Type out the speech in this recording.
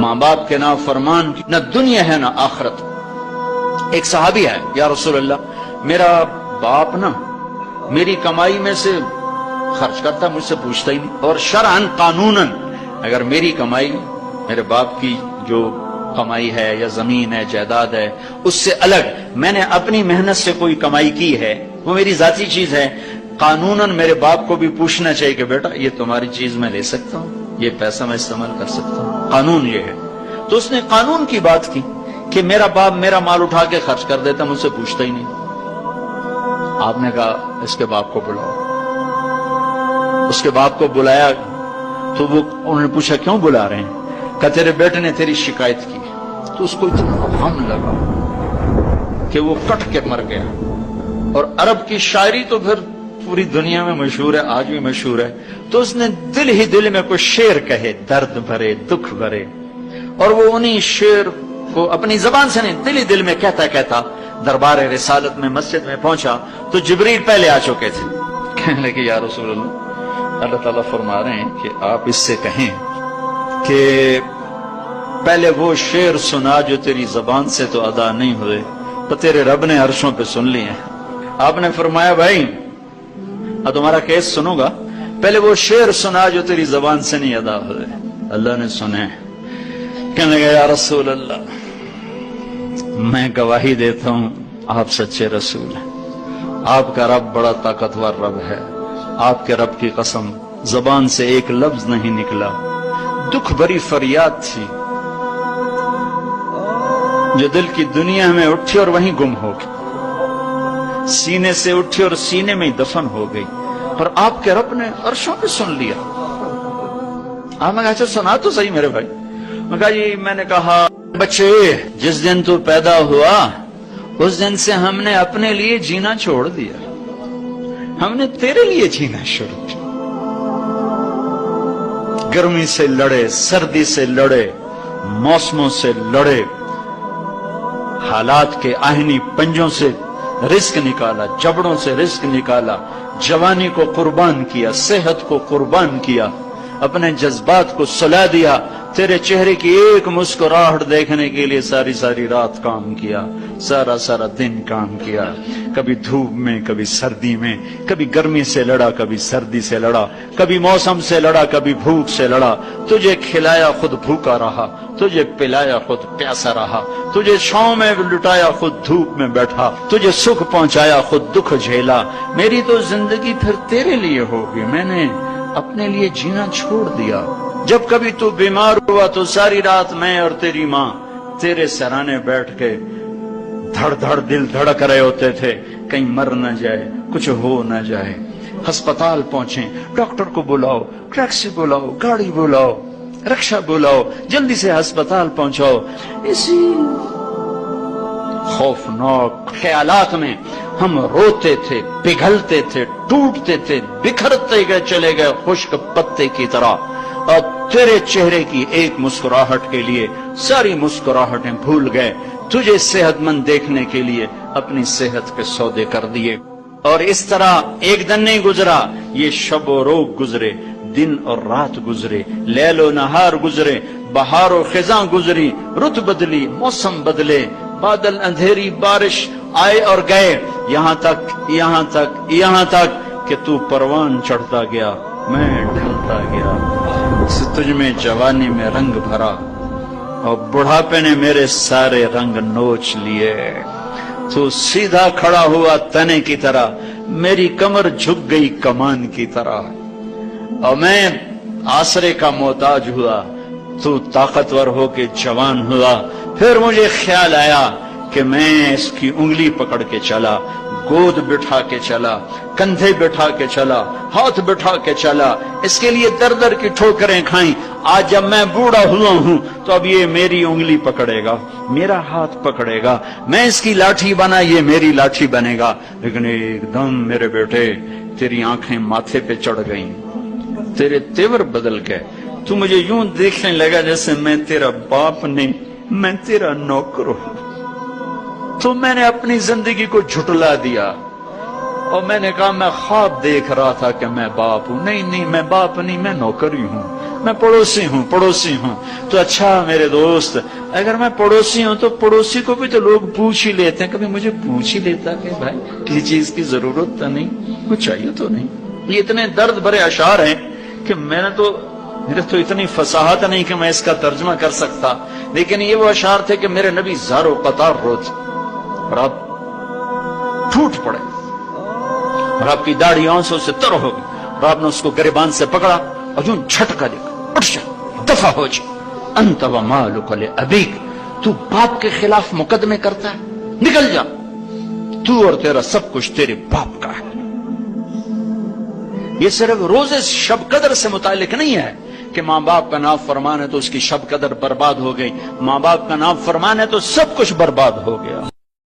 ماں باپ کے نافرمان کی نہ دنیا ہے نہ آخرت۔ ایک صحابی ہے، یا رسول اللہ میرا باپ نا میری کمائی میں سے خرچ کرتا، مجھ سے پوچھتا ہی نہیں، اور شرعاً قانوناً اگر میری کمائی میرے باپ کی جو کمائی ہے یا زمین ہے جائیداد ہے اس سے الگ میں نے اپنی محنت سے کوئی کمائی کی ہے، وہ میری ذاتی چیز ہے، قانوناً میرے باپ کو بھی پوچھنا چاہیے کہ بیٹا یہ تمہاری چیز میں لے سکتا ہوں، یہ پیسہ میں استعمال کر سکتا ہوں، قانون یہ ہے۔ تو اس نے قانون کی بات کی کہ میرا باپ میرا مال اٹھا کے خرچ کر دیتا، مجھ سے پوچھتا ہی نہیں۔ آپ نے کہا اس کے باپ کو بلاؤ۔ اس کے باپ کو بلایا تو انہوں نے پوچھا کیوں بلا رہے ہیں؟ کہ تیرے بیٹے نے تیری شکایت کی۔ تو اس کو اتنا غم لگا کہ وہ کٹ کے مر گیا۔ اور عرب کی شاعری تو پھر پوری دنیا میں مشہور ہے، آج بھی مشہور ہے۔ تو اس نے دل ہی دل میں کوئی شعر کہے، درد بھرے دکھ بھرے، اور وہ انہی شعر کو اپنی زبان سے نہیں دل ہی دل میں کہتا کہتا دربار رسالت میں مسجد میں پہنچا تو جبریل پہلے آ چکے تھے۔ کہنے لگے یا رسول اللہ تعالیٰ فرما رہے ہیں کہ آپ اس سے کہیں کہ پہلے وہ شعر سنا جو تیری زبان سے تو ادا نہیں ہوئے تو تیرے رب نے عرشوں پہ سن لیے۔ آپ نے فرمایا بھائی تمہارا کیس سنوں گا، پہلے وہ شعر سنا جو تیری زبان سے نہیں ادا ہوئے۔ اللہ نے سنے۔ کہنے لگا یا رسول اللہ میں گواہی دیتا ہوں آپ سچے رسول ہیں، آپ کا رب بڑا طاقتور رب ہے، آپ کے رب کی قسم زبان سے ایک لفظ نہیں نکلا، دکھ بھری فریاد تھی جو دل کی دنیا میں اٹھی اور وہیں گم ہو گئی، سینے سے اٹھی اور سینے میں دفن ہو گئی، اور آپ کے رب نے عرشوں پہ سن لیا۔ آپ نے کہا اچھا سنا تو صحیح میرے بھائی۔ میں کہا جی میں نے کہا بچے جس دن تو پیدا ہوا اس دن سے ہم نے اپنے لیے جینا چھوڑ دیا، ہم نے تیرے لیے جینا شروع کیا۔ گرمی سے لڑے، سردی سے لڑے، موسموں سے لڑے، حالات کے آہنی پنجوں سے رزق نکالا، جبڑوں سے رزق نکالا، جوانی کو قربان کیا، صحت کو قربان کیا، اپنے جذبات کو سلا دیا، تیرے چہرے کی ایک مسکراہٹ دیکھنے کے لیے ساری ساری رات کام کیا، سارا سارا دن کام کیا، کبھی دھوپ میں کبھی سردی میں، کبھی گرمی سے لڑا کبھی سردی سے لڑا، کبھی موسم سے لڑا کبھی بھوک سے لڑا، تجھے کھلایا خود بھوکا رہا، تجھے پلایا خود پیاسا رہا، تجھے چھاؤں میں لٹایا خود دھوپ میں بیٹھا، تجھے سکھ پہنچایا خود دکھ جھیلا، میری تو زندگی پھر تیرے لیے ہوگی، میں نے اپنے لیے جینا چھوڑ دیا۔ جب کبھی تو بیمار ہوا تو ساری رات میں اور تیری ماں تیرے سرانے بیٹھ کے دھڑ دھڑ دل دھڑک رہے ہوتے تھے، کہیں مر نہ جائے، کچھ ہو نہ جائے۔ ہسپتال پہنچیں، ڈاکٹر کو بلاؤ، ٹیکسی بلاؤ، گاڑی بلاؤ، رکشہ بلاؤ، جلدی سے ہسپتال پہنچاؤ۔ اسی خوفناک خیالات میں ہم روتے تھے، پگھلتے تھے، ٹوٹتے تھے، بکھرتے گئے چلے گئے خشک پتے کی طرح، اور تیرے چہرے کی ایک مسکراہٹ کے لیے ساری مسکراہٹیں بھول گئے، تجھے صحت مند دیکھنے کے لیے اپنی صحت کے سودے کر دیے۔ اور اس طرح ایک دن نہیں گزرا، یہ شب و روز گزرے، دن اور رات گزرے، لیل و نہار گزرے، بہار و خزاں گزری، رت بدلی، موسم بدلے، بادل اندھیری، بارش آئے اور گئے، یہاں تک کہ تو پروان چڑھتا گیا، میں ڈھلتا گیا، تجھ میں جوانی میں رنگ بھرا اور بڑھاپے نے میرے سارے رنگ نوچ لیے، تو سیدھا کھڑا ہوا تنے کی طرح، میری کمر جھک گئی کمان کی طرح، اور میں آسرے کا محتاج ہوا، تو طاقتور ہو کے جوان ہوا۔ پھر مجھے خیال آیا کہ میں اس کی انگلی پکڑ کے چلا، گود بٹھا کے چلا، کندھے بٹھا کے چلا، ہاتھ بٹھا کے چلا، اس کے لیے در در کی ٹھوکریں کھائیں۔ آج جب میں بوڑھا ہوا ہوں تو اب یہ میری انگلی پکڑے گا، میرا ہاتھ پکڑے گا، میں اس کی لاٹھی بنا، یہ میری لاٹھی بنے گا۔ لیکن ایک دم میرے بیٹے تیری آنکھیں ماتھے پہ چڑھ گئیں، تیرے تیور بدل گئے، تو مجھے یوں دیکھنے لگا جیسے میں تیرا باپ نہیں، میں تیرا نوکر ہوں۔ تو میں نے اپنی زندگی کو جھٹلا دیا اور میں نے کہا میں خواب دیکھ رہا تھا کہ میں باپ ہوں، نہیں میں باپ نہیں، میں نوکر ہی ہوں۔ میں پڑوسی ہوں تو اچھا میرے دوست، اگر میں پڑوسی ہوں تو پڑوسی کو بھی تو لوگ پوچھ ہی لیتے ہیں، کبھی مجھے پوچھ ہی لیتا کہ بھائی کسی چیز کی ضرورت تو نہیں، کچھ چاہیے تو نہیں۔ یہ اتنے درد بھرے اشعار ہیں کہ میرے تو اتنی فصاحت نہیں کہ میں اس کا ترجمہ کر سکتا، لیکن یہ وہ اشعار تھے کہ میرے نبی زار و قطار روتے اور آپ ٹوٹ پڑے اور آپ کی داڑھی آنسوں سے تر ہو گئی اور آپ نے اس کو گریبان سے پکڑا اور یوں جھٹکا دے کر اٹھ جا، دفع ہو جا، انت ومالک لابیک، تو باپ کے خلاف مقدمے کرتا ہے، نکل جا، تو اور تیرا سب کچھ تیرے باپ کا ہے۔ یہ صرف روز شب قدر سے متعلق نہیں ہے کہ ماں باپ کا نافرمان ہے تو اس کی شب قدر برباد ہو گئی، ماں باپ کا نافرمان ہے تو سب کچھ برباد ہو گیا۔